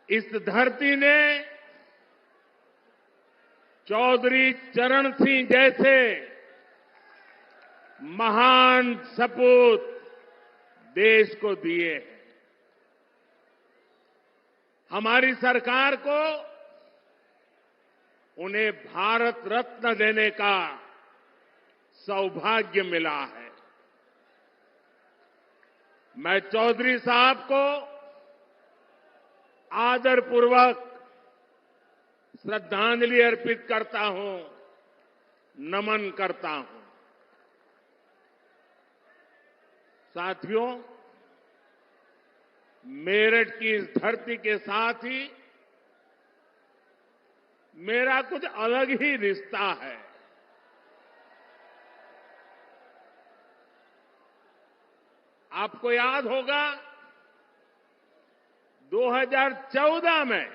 इस धरती ने चौधरी चरण सिंह जैसे महान सपूत देश को दिए हैं। हमारी सरकार को उन्हें भारत रत्न देने का सौभाग्य मिला है। मैं चौधरी साहब को आदरपूर्वक श्रद्धांजलि अर्पित करता हूं, नमन करता हूं। साथियों, मेरठ की इस धरती के साथ ही मेरा कुछ अलग ही रिश्ता है। आपको याद होगा 2014 में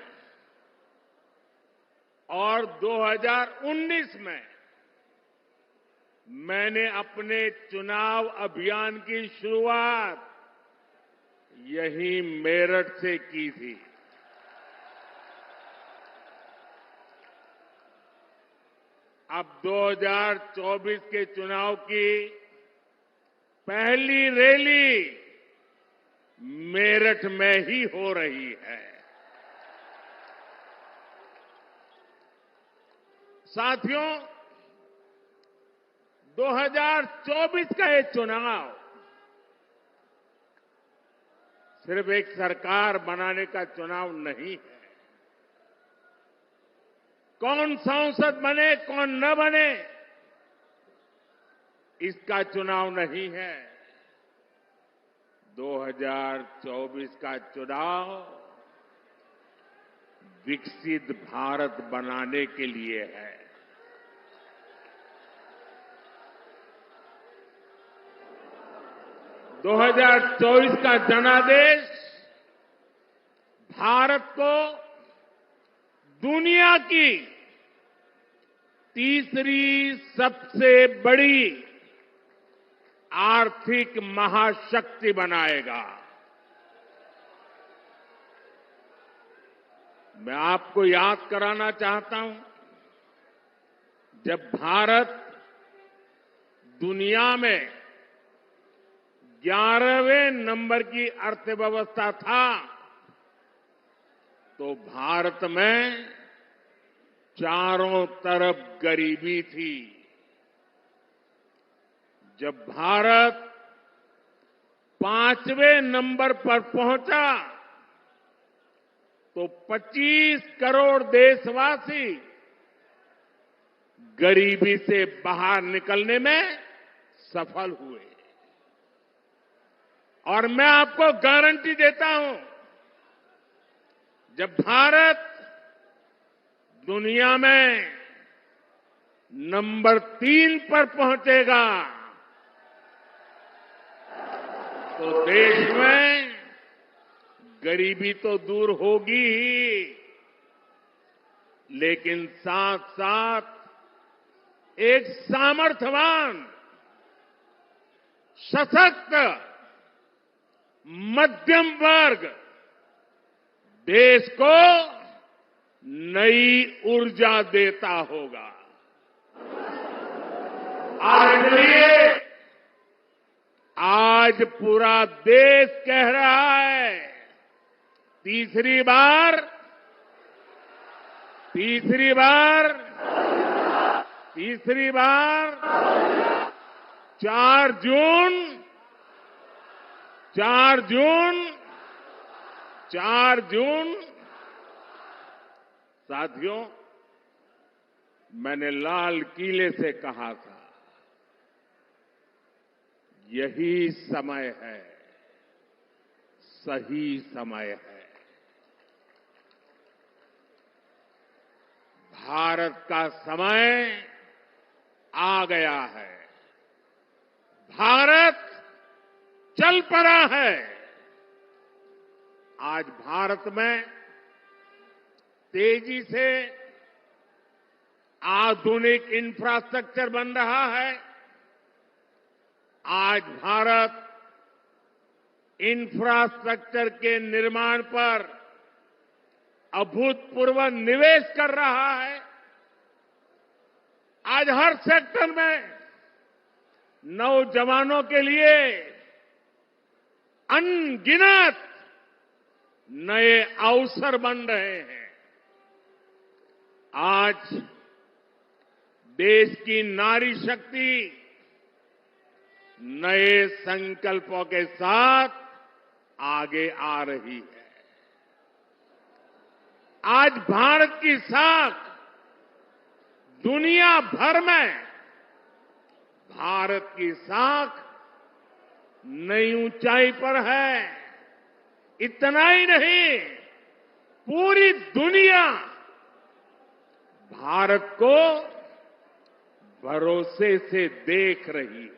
और 2019 में मैंने अपने चुनाव अभियान की शुरुआत यही मेरठ से की थी। अब 2024 के चुनाव की पहली रैली मेरठ में ही हो रही है। साथियों, 2024 का ये चुनाव सिर्फ एक सरकार बनाने का चुनाव नहीं है। कौन सांसद बने, कौन न बने, इसका चुनाव नहीं है। 2024 का चुनाव विकसित भारत बनाने के लिए है। दो 2024 का जनादेश भारत को दुनिया की तीसरी सबसे बड़ी आर्थिक महाशक्ति बनाएगा। मैं आपको याद कराना चाहता हूं, जब भारत दुनिया में 11वें नंबर की अर्थव्यवस्था था, तो भारत में चारों तरफ गरीबी थी। जब भारत 5वें नंबर पर पहुंचा, तो 25 करोड़ देशवासी गरीबी से बाहर निकलने में सफल हुए। और मैं आपको गारंटी देता हूं, जब भारत दुनिया में नंबर 3 पर पहुंचेगा, तो देश में गरीबी तो दूर होगी ही, लेकिन साथ साथ एक सामर्थ्यवान, सशक्त मध्यम वर्ग देश को नई ऊर्जा देता होगा। आज पूरा देश कह रहा है, तीसरी बार 4 जून। साथियों, मैंने लाल किले से कहा था, यही समय है, सही समय है। भारत का समय आ गया है। भारत चल पड़ा है। आज भारत में तेजी से आधुनिक इंफ्रास्ट्रक्चर बन रहा है। आज भारत इंफ्रास्ट्रक्चर के निर्माण पर अभूतपूर्व निवेश कर रहा है। आज हर सेक्टर में नौजवानों के लिए अनगिनत नए अवसर बन रहे हैं। आज देश की नारी शक्ति नए संकल्पों के साथ आगे आ रही है। आज भारत की साख दुनिया भर में, भारत की साख नई ऊंचाई पर है। इतना ही नहीं, पूरी दुनिया भारत को भरोसे से देख रही है।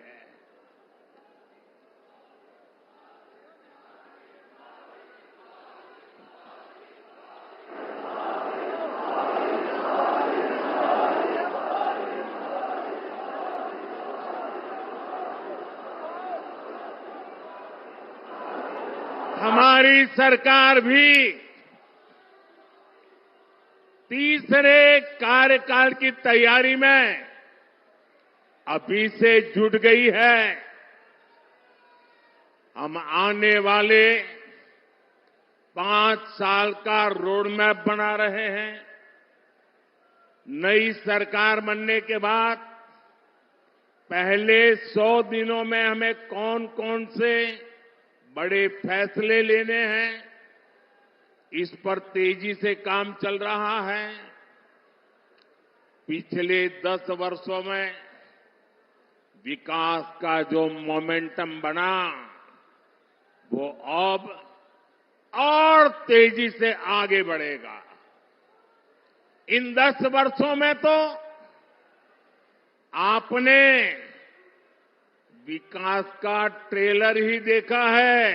हमारी सरकार भी तीसरे कार्यकाल की तैयारी में अभी से जुट गई है। हम आने वाले 5 साल का रोड मैप बना रहे हैं। नई सरकार बनने के बाद पहले 100 दिनों में हमें कौन कौन से बड़े फैसले लेने हैं, इस पर तेजी से काम चल रहा है। पिछले 10 वर्षों में विकास का जो मोमेंटम बना, वो अब और तेजी से आगे बढ़ेगा। इन 10 वर्षों में तो आपने विकास का ट्रेलर ही देखा है।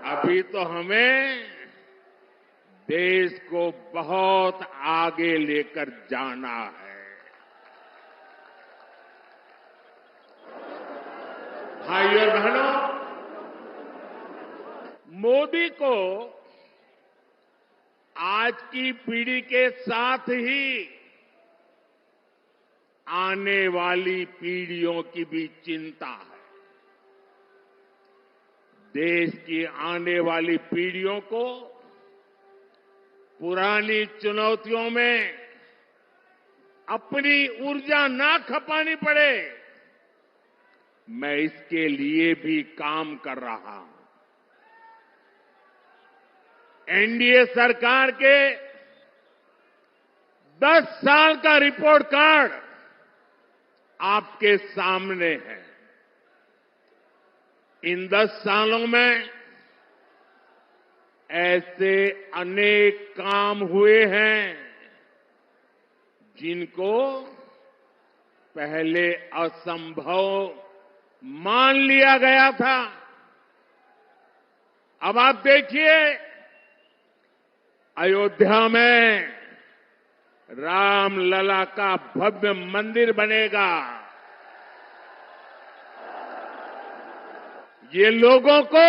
अभी तो हमें देश को बहुत आगे लेकर जाना है। भाइयों और बहनों, मोदी को आज की पीढ़ी के साथ ही आने वाली पीढ़ियों की भी चिंता है। देश की आने वाली पीढ़ियों को पुरानी चुनौतियों में अपनी ऊर्जा ना खपानी पड़े, मैं इसके लिए भी काम कर रहा हूं। एनडीए सरकार के 10 साल का रिपोर्ट कार्ड आपके सामने है। इन 10 सालों में ऐसे अनेक काम हुए हैं जिनको पहले असंभव मान लिया गया था। अब आप देखिए, अयोध्या में रामलला का भव्य मंदिर बनेगा। ये लोगों को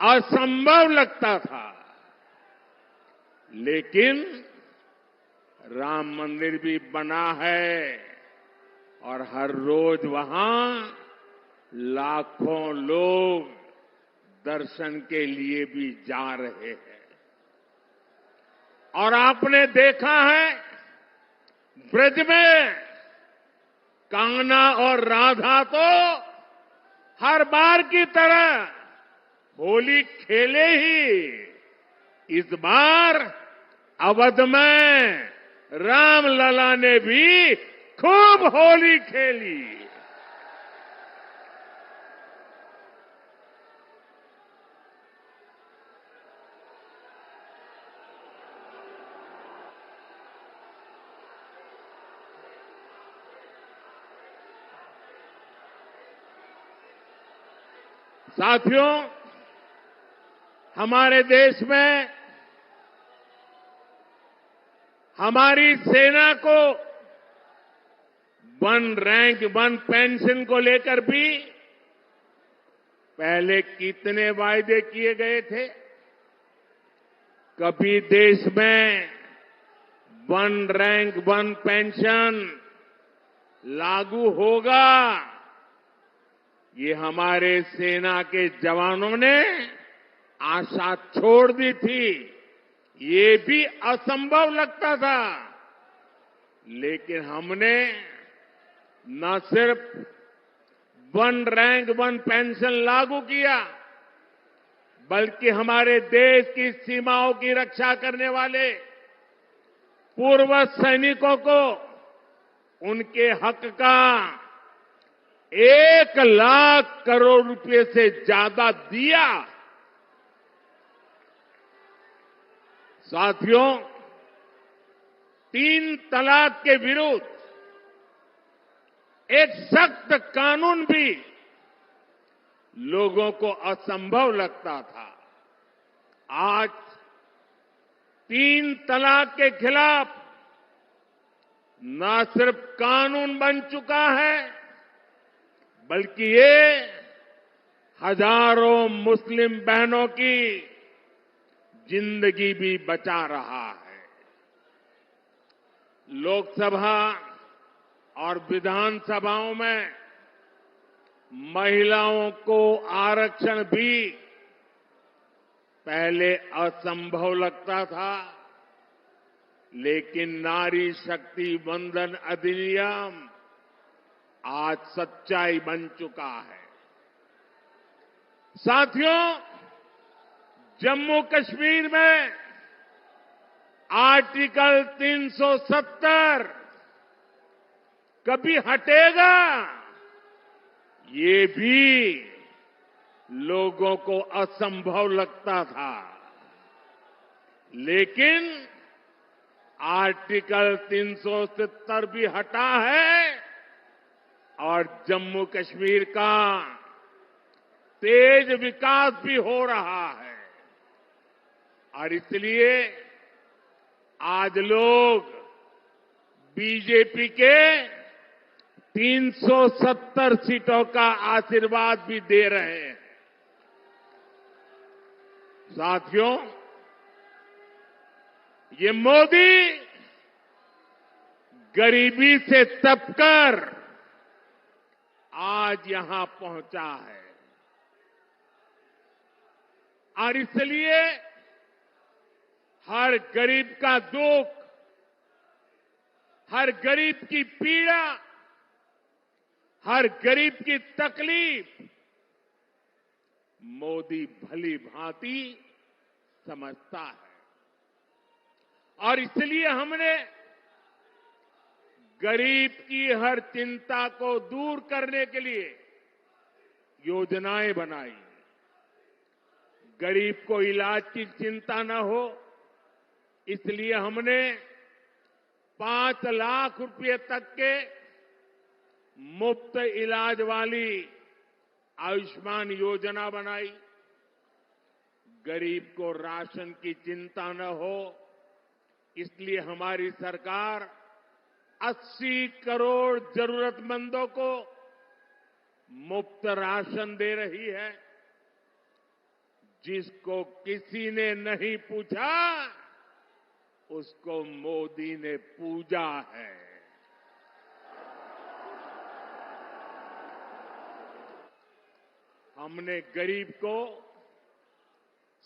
असंभव लगता था, लेकिन राम मंदिर भी बना है और हर रोज वहां लाखों लोग दर्शन के लिए भी जा रहे हैं। और आपने देखा है, ब्रज में कान्हा और राधा तो हर बार की तरह होली खेले ही। इस बार अवध में रामलला ने भी खूब होली खेली। साथियों, हमारे देश में हमारी सेना को 1 रैंक 1 पेंशन को लेकर भी पहले कितने वायदे किए गए थे। कभी देश में वन रैंक वन पेंशन लागू होगा, ये हमारे सेना के जवानों ने आशा छोड़ दी थी। ये भी असंभव लगता था, लेकिन हमने न सिर्फ वन रैंक वन पेंशन लागू किया, बल्कि हमारे देश की सीमाओं की रक्षा करने वाले पूर्व सैनिकों को उनके हक का 1,00,000 करोड़ रुपए से ज्यादा दिया। साथियों, 3 तलाक के विरुद्ध एक सख्त कानून भी लोगों को असंभव लगता था। आज 3 तलाक के खिलाफ न सिर्फ कानून बन चुका है, बल्कि ये हजारों मुस्लिम बहनों की जिंदगी भी बचा रहा है। लोकसभा और विधानसभाओं में महिलाओं को आरक्षण भी पहले असंभव लगता था, लेकिन नारी शक्ति वंदन अधिनियम आज सच्चाई बन चुका है। साथियों, जम्मू कश्मीर में आर्टिकल 370 कभी हटेगा, ये भी लोगों को असंभव लगता था, लेकिन आर्टिकल 370 भी हटा है और जम्मू कश्मीर का तेज विकास भी हो रहा है। और इसलिए आज लोग बीजेपी के 370 सीटों का आशीर्वाद भी दे रहे हैं। साथियों, ये मोदी गरीबी से तपकर आज यहां पहुंचा है और इसलिए हर गरीब का दुख, हर गरीब की पीड़ा, हर गरीब की तकलीफ मोदी भली भांति समझता है। और इसलिए हमने गरीब की हर चिंता को दूर करने के लिए योजनाएं बनाई। गरीब को इलाज की चिंता न हो, इसलिए हमने 5 लाख रुपए तक के मुफ्त इलाज वाली आयुष्मान योजना बनाई। गरीब को राशन की चिंता न हो, इसलिए हमारी सरकार 80 करोड़ जरूरतमंदों को मुफ्त राशन दे रही है। जिसको किसी ने नहीं पूछा, उसको मोदी ने पूजा है। हमने गरीब को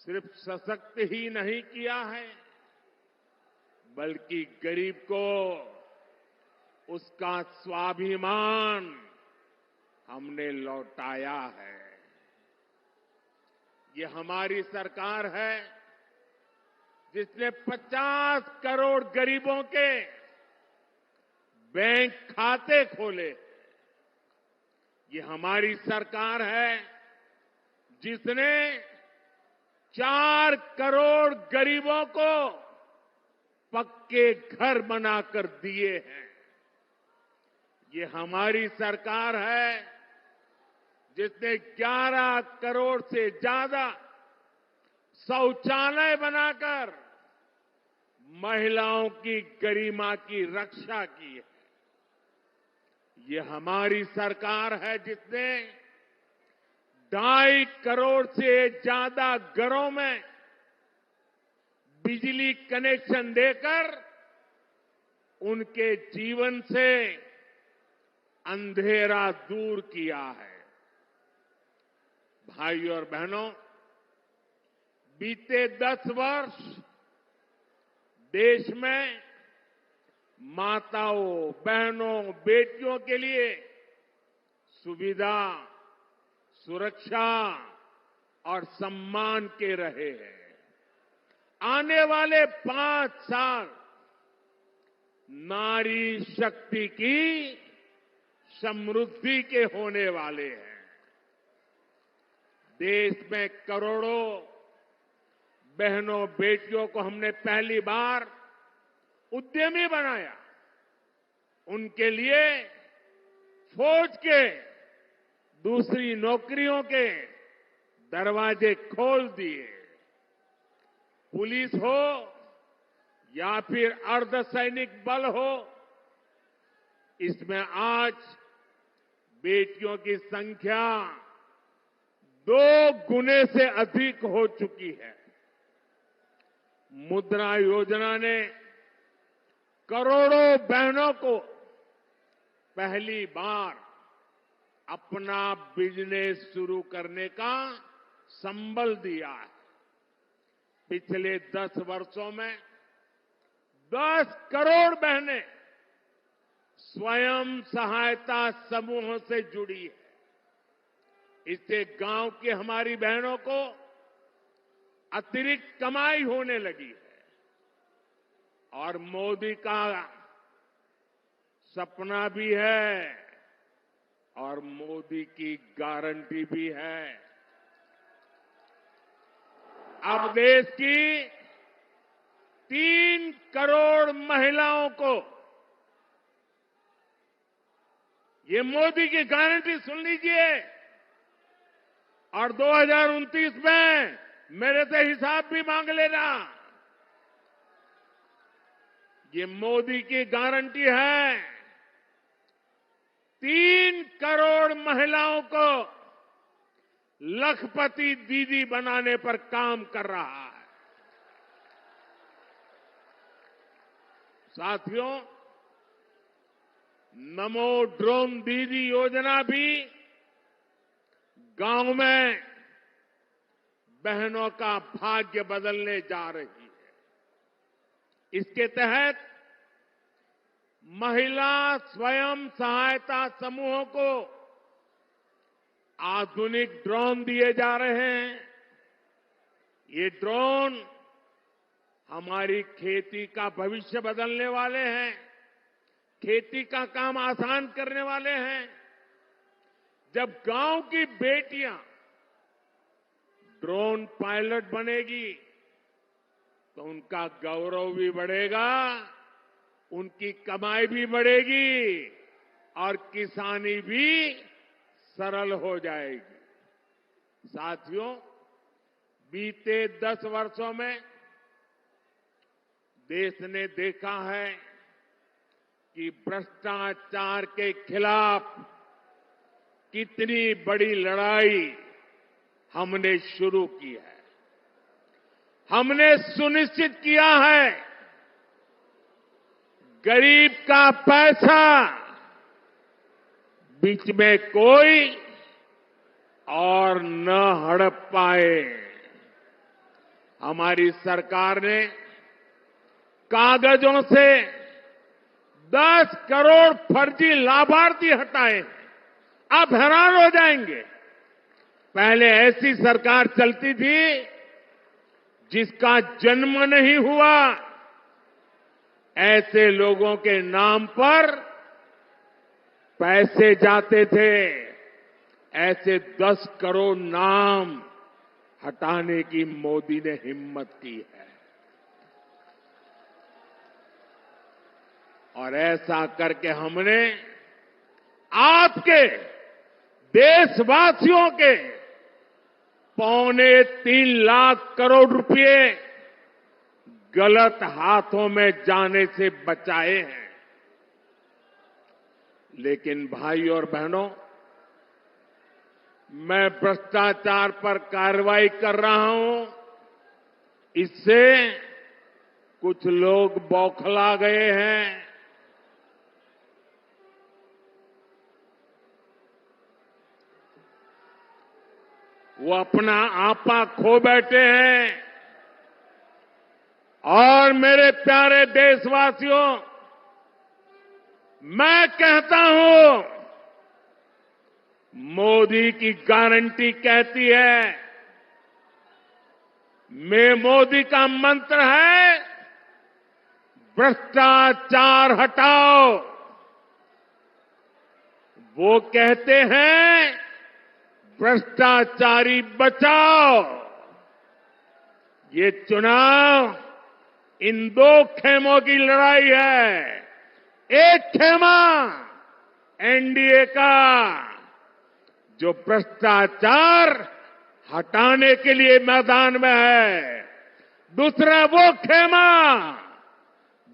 सिर्फ सशक्त ही नहीं किया है, बल्कि गरीब को उसका स्वाभिमान हमने लौटाया है। ये हमारी सरकार है जिसने 50 करोड़ गरीबों के बैंक खाते खोले। ये हमारी सरकार है जिसने 4 करोड़ गरीबों को पक्के घर बनाकर दिए हैं। ये हमारी सरकार है जिसने 11 करोड़ से ज्यादा शौचालय बनाकर महिलाओं की गरिमा की रक्षा की है। ये हमारी सरकार है जिसने 2.5 करोड़ से ज्यादा घरों में बिजली कनेक्शन देकर उनके जीवन से अंधेरा दूर किया है। भाइयों और बहनों, बीते 10 वर्ष देश में माताओं, बहनों, बेटियों के लिए सुविधा, सुरक्षा और सम्मान के रहे हैं। आने वाले 5 साल नारी शक्ति की समृद्धि के होने वाले हैं। देश में करोड़ों बहनों, बेटियों को हमने पहली बार उद्यमी बनाया। उनके लिए फौज के, दूसरी नौकरियों के दरवाजे खोल दिए। पुलिस हो या फिर अर्धसैनिक बल हो, इसमें आज बेटियों की संख्या 2 गुने से अधिक हो चुकी है। मुद्रा योजना ने करोड़ों बहनों को पहली बार अपना बिजनेस शुरू करने का संबल दिया है। पिछले 10 वर्षों में 10 करोड़ बहनें स्वयं सहायता समूहों से जुड़ी है। इससे गांव की हमारी बहनों को अतिरिक्त कमाई होने लगी है और मोदी का सपना भी है और मोदी की गारंटी भी है। अब देश की 3 करोड़ महिलाओं को ये मोदी की गारंटी सुन लीजिए और 2029 में मेरे से हिसाब भी मांग लेना। ये मोदी की गारंटी है। 3 करोड़ महिलाओं को लखपति दीदी बनाने पर काम कर रहा है। साथियों, नमो ड्रोन दीदी योजना भी गांव में बहनों का भाग्य बदलने जा रही है। इसके तहत महिला स्वयं सहायता समूहों को आधुनिक ड्रोन दिए जा रहे हैं। ये ड्रोन हमारी खेती का भविष्य बदलने वाले हैं, खेती का काम आसान करने वाले हैं। जब गांव की बेटियां ड्रोन पायलट बनेगी तो उनका गौरव भी बढ़ेगा, उनकी कमाई भी बढ़ेगी और किसानी भी सरल हो जाएगी। साथियों, बीते 10 वर्षों में देश ने देखा है कि भ्रष्टाचार के खिलाफ कितनी बड़ी लड़ाई हमने शुरू की है। हमने सुनिश्चित किया है गरीब का पैसा बीच में कोई और न हड़प पाए। हमारी सरकार ने कागजों से 10 करोड़ फर्जी लाभार्थी हटाए। आप हैरान हो जाएंगे, पहले ऐसी सरकार चलती थी जिसका जन्म नहीं हुआ, ऐसे लोगों के नाम पर पैसे जाते थे। ऐसे 10 करोड़ नाम हटाने की मोदी ने हिम्मत की है और ऐसा करके हमने आपके देशवासियों के 3.25 लाख करोड़ रुपए गलत हाथों में जाने से बचाए हैं। लेकिन भाई और बहनों, मैं भ्रष्टाचार पर कार्रवाई कर रहा हूं, इससे कुछ लोग बौखला गए हैं। वो अपना आपा खो बैठे हैं। और मेरे प्यारे देशवासियों, मैं कहता हूं, मोदी की गारंटी कहती है, मोदी का मंत्र है, भ्रष्टाचार हटाओ। वो कहते हैं, भ्रष्टाचारी बचाओ। ये चुनाव इन दो खेमों की लड़ाई है। एक खेमा एनडीए का, जो भ्रष्टाचार हटाने के लिए मैदान में है। दूसरा वो खेमा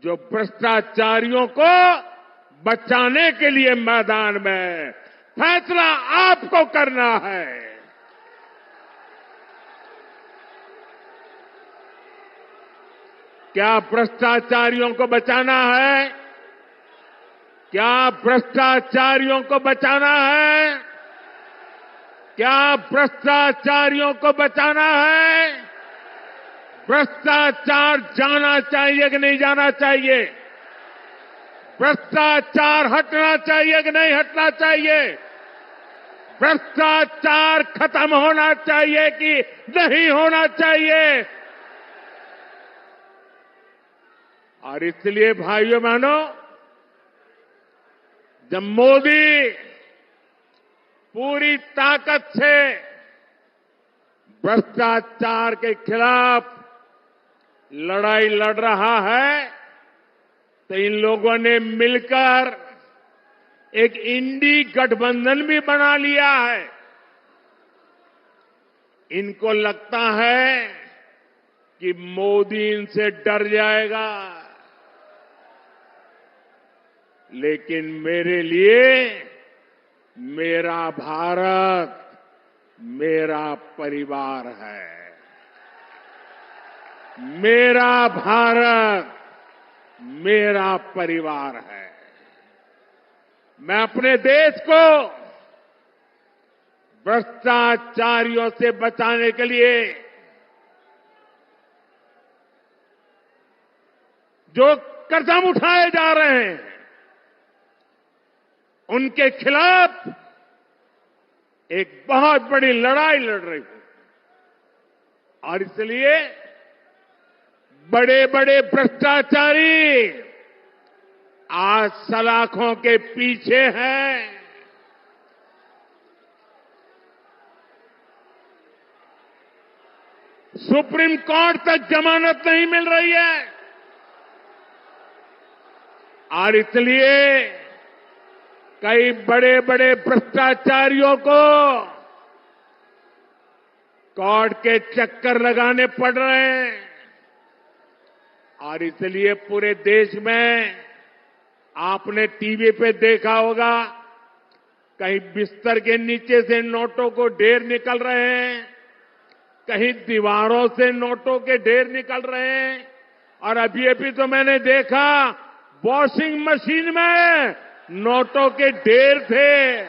जो भ्रष्टाचारियों को बचाने के लिए मैदान में है। फैसला आपको करना है। क्या भ्रष्टाचारियों को बचाना है? क्या भ्रष्टाचारियों को बचाना है? क्या भ्रष्टाचारियों को बचाना है? भ्रष्टाचार जाना चाहिए कि नहीं जाना चाहिए? भ्रष्टाचार हटना चाहिए कि नहीं हटना चाहिए? भ्रष्टाचार खत्म होना चाहिए कि नहीं होना चाहिए? और इसलिए भाइयों बहनों, जब मोदी पूरी ताकत से भ्रष्टाचार के खिलाफ लड़ाई लड़ रहा है, तो इन लोगों ने मिलकर एक इंडी गठबंधन भी बना लिया है। इनको लगता है कि मोदी इनसे डर जाएगा, लेकिन मेरे लिए मेरा भारत मेरा परिवार है। मेरा भारत मेरा परिवार है। मैं अपने देश को भ्रष्टाचारियों से बचाने के लिए जो कदम उठाए जा रहे हैं, उनके खिलाफ एक बहुत बड़ी लड़ाई लड़ रही हूं। और इसलिए बड़े बड़े भ्रष्टाचारी आज सलाखों के पीछे हैं। सुप्रीम कोर्ट तक जमानत नहीं मिल रही है। और इसलिए कई बड़े बड़े भ्रष्टाचारियों को कोर्ट के चक्कर लगाने पड़ रहे हैं। और इसलिए पूरे देश में आपने टीवी पे देखा होगा, कहीं बिस्तर के नीचे से नोटों को ढेर निकल रहे हैं, कहीं दीवारों से नोटों के ढेर निकल रहे हैं। और अभी तो मैंने देखा, वॉशिंग मशीन में नोटों के ढेर थे।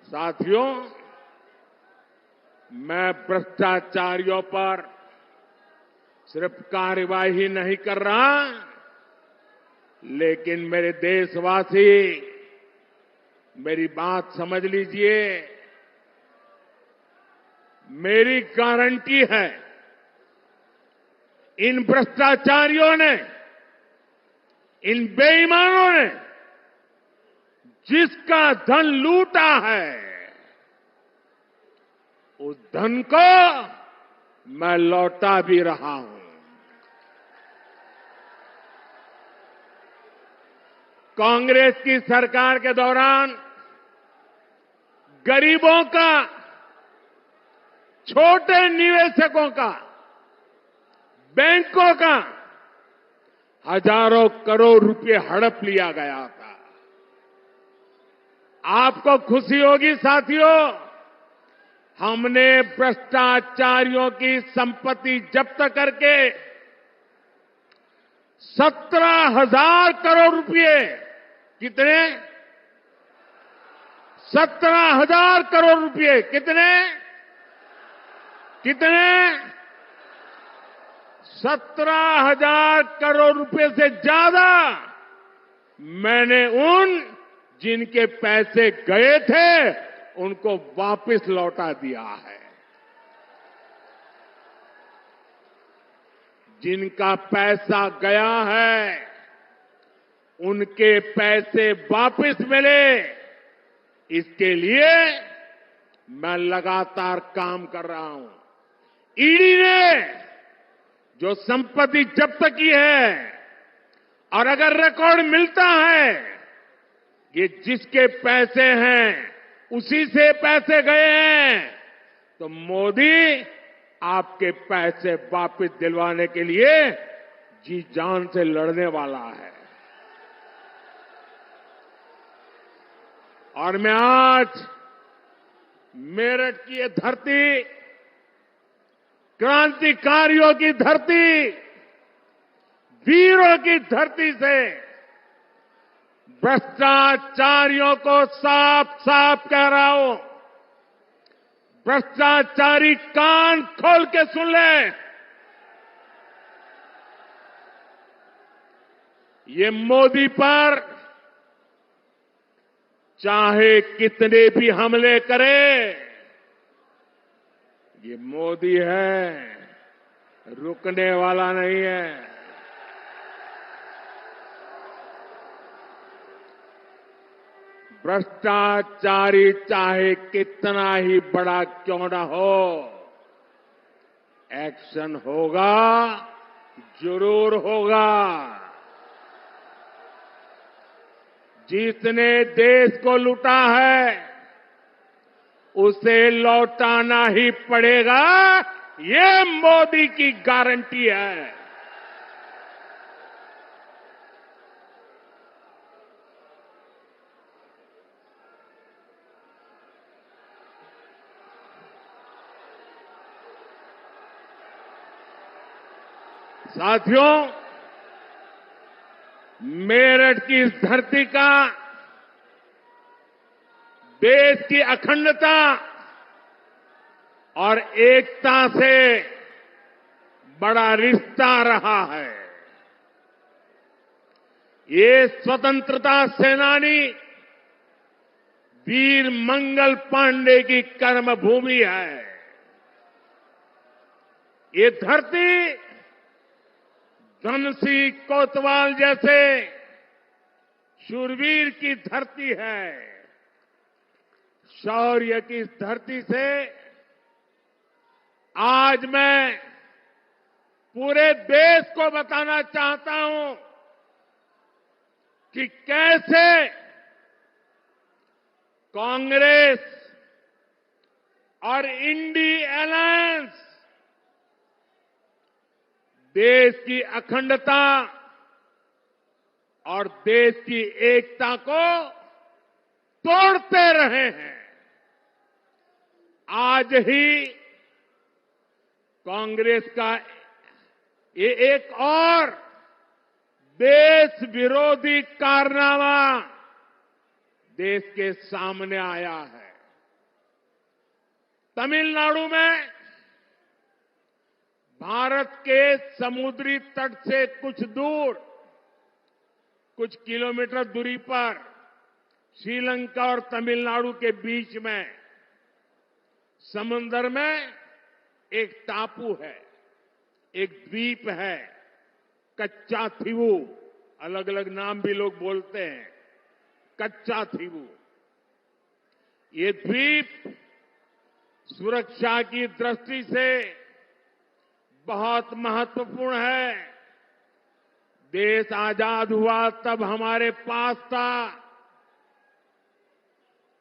साथियों, मैं भ्रष्टाचारियों पर सिर्फ कार्रवाई नहीं कर रहा, लेकिन मेरे देशवासी मेरी बात समझ लीजिए। मेरी गारंटी है, इन भ्रष्टाचारियों ने, इन बेईमानों ने जिसका धन लूटा है, उस धन को मैं लौटा भी रहा हूं। कांग्रेस की सरकार के दौरान गरीबों का, छोटे निवेशकों का, बैंकों का हजारों करोड़ रुपए हड़प लिया गया था। आपको खुशी होगी साथियों, हमने भ्रष्टाचारियों की संपत्ति जब्त करके 17,000 करोड़ रुपए, कितने? 17,000 करोड़ रुपए, कितने? 17,000 करोड़ रुपए से ज्यादा मैंने उन जिनके पैसे गए थे उनको वापस लौटा दिया है। जिनका पैसा गया है उनके पैसे वापस मिले, इसके लिए मैं लगातार काम कर रहा हूं। ईडी ने जो संपत्ति जब्त की है, और अगर रिकॉर्ड मिलता है कि जिसके पैसे हैं उसी से पैसे गए हैं, तो मोदी आपके पैसे वापस दिलवाने के लिए जी जान से लड़ने वाला है। और मैं आज मेरठ की ये धरती, क्रांतिकारियों की धरती, वीरों की धरती से भ्रष्टाचारियों को साफ साफ कह रहा हूं, भ्रष्टाचारी कान खोल के सुन ले। ये मोदी पर चाहे कितने भी हमले करे, ये मोदी है, रुकने वाला नहीं है। भ्रष्टाचारी चाहे कितना ही बड़ा क्यों न हो, एक्शन होगा, जरूर होगा। जिसने देश को लूटा है उसे लौटाना ही पड़ेगा, ये मोदी की गारंटी है। साथियों, मेरठ की इस धरती का देश की अखंडता और एकता से बड़ा रिश्ता रहा है। ये स्वतंत्रता सेनानी वीर मंगल पांडे की कर्मभूमि है। ये धरती धनसिंह कोतवाल जैसे शूरवीर की धरती है। शौर्य की इस धरती से आज मैं पूरे देश को बताना चाहता हूं कि कैसे कांग्रेस और इंडी अलायंस देश की अखंडता और देश की एकता को तोड़ते रहे हैं। आज ही कांग्रेस का ये एक और देश विरोधी कारनामा देश के सामने आया है। तमिलनाडु में भारत के समुद्री तट से कुछ दूर, कुछ किलोमीटर दूरी पर श्रीलंका और तमिलनाडु के बीच में समुद्र में एक टापू है, एक द्वीप है, कच्चा थीवू, अलग अलग नाम भी लोग बोलते हैं, कच्चा थीवू। ये द्वीप सुरक्षा की दृष्टि से बहुत महत्वपूर्ण है। देश आजाद हुआ तब हमारे पास था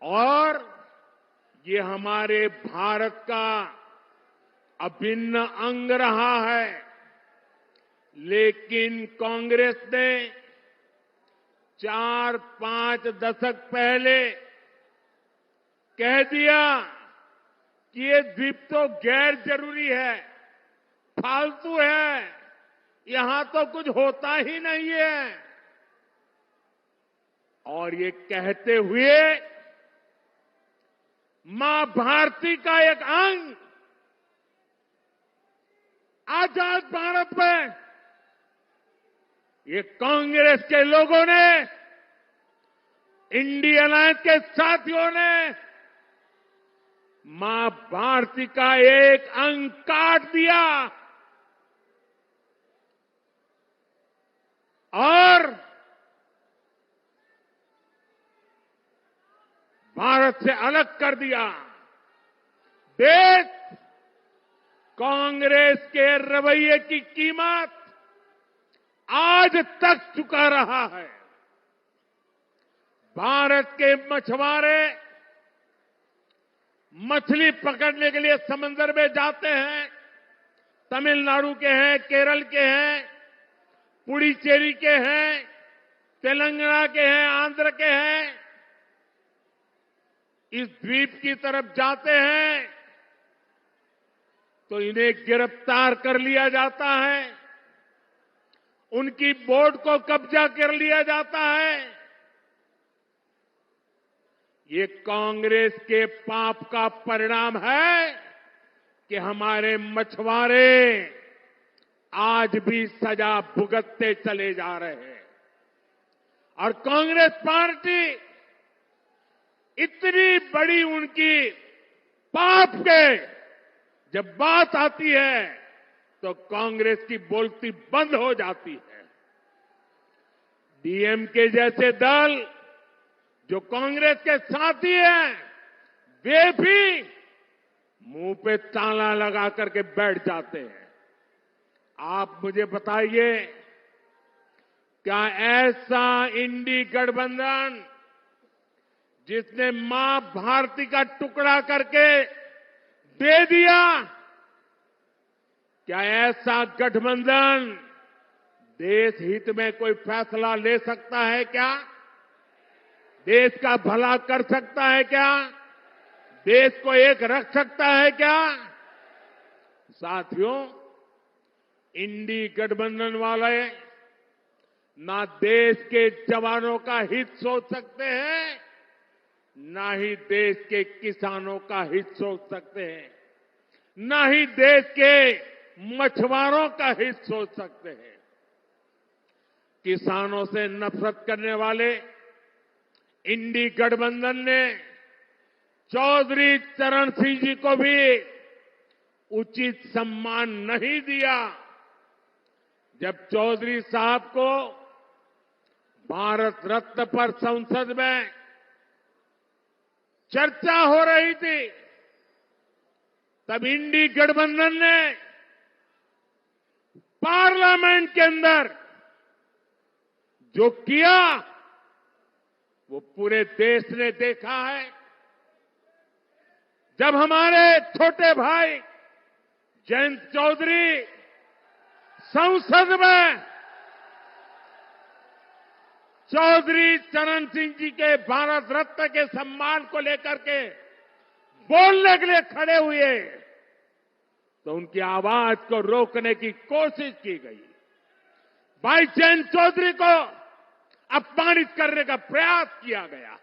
और ये हमारे भारत का अभिन्न अंग रहा है। लेकिन कांग्रेस ने 4-5 दशक पहले कह दिया कि ये द्वीप तो गैर जरूरी है, फालतू है, यहां तो कुछ होता ही नहीं है। और ये कहते हुए मां भारती का एक अंग आजाद भारत में ये कांग्रेस के लोगों ने, इंडियन अलायंस के साथियों ने मां भारती का एक अंग काट दिया और भारत से अलग कर दिया। देश कांग्रेस के रवैये की कीमत आज तक चुका रहा है। भारत के मछुआरे मछली पकड़ने के लिए समंदर में जाते हैं, तमिलनाडु के हैं, केरल के हैं, पुडुचेरी के हैं, तेलंगाना के हैं, आंध्र के हैं, इस द्वीप की तरफ जाते हैं तो इन्हें गिरफ्तार कर लिया जाता है, उनकी बोट को कब्जा कर लिया जाता है। ये कांग्रेस के पाप का परिणाम है कि हमारे मछुआरे आज भी सजा भुगतते चले जा रहे हैं। और कांग्रेस पार्टी इतनी बड़ी उनकी पाप के जब बात आती है तो कांग्रेस की बोलती बंद हो जाती है। डीएमके जैसे दल जो कांग्रेस के साथी हैं, वे भी मुंह पे ताला लगा करके बैठ जाते हैं। आप मुझे बताइए, क्या ऐसा इंडी गठबंधन जिसने मां भारती का टुकड़ा करके दे दिया, क्या ऐसा गठबंधन देश हित में कोई फैसला ले सकता है क्या? देश का भला कर सकता है क्या? देश को एक रख सकता है क्या? साथियों, इंडी गठबंधन वाले ना देश के जवानों का हित सोच सकते हैं, ना ही देश के किसानों का हित सोच सकते हैं, ना ही देश के मछुआरों का हित सोच सकते हैं। किसानों से नफरत करने वाले इंडी गठबंधन ने चौधरी चरण सिंह जी को भी उचित सम्मान नहीं दिया। जब चौधरी साहब को भारत रत्न पर संसद में चर्चा हो रही थी, तब इंडी गठबंधन ने पार्लियामेंट के अंदर जो किया वो पूरे देश ने देखा है। जब हमारे छोटे भाई जयंत चौधरी संसद में चौधरी चरण सिंह जी के भारत रत्न के सम्मान को लेकर के बोलने के लिए खड़े हुए तो उनकी आवाज को रोकने की कोशिश की गई। भाई जयंत चौधरी को अपमानित करने का प्रयास किया गया।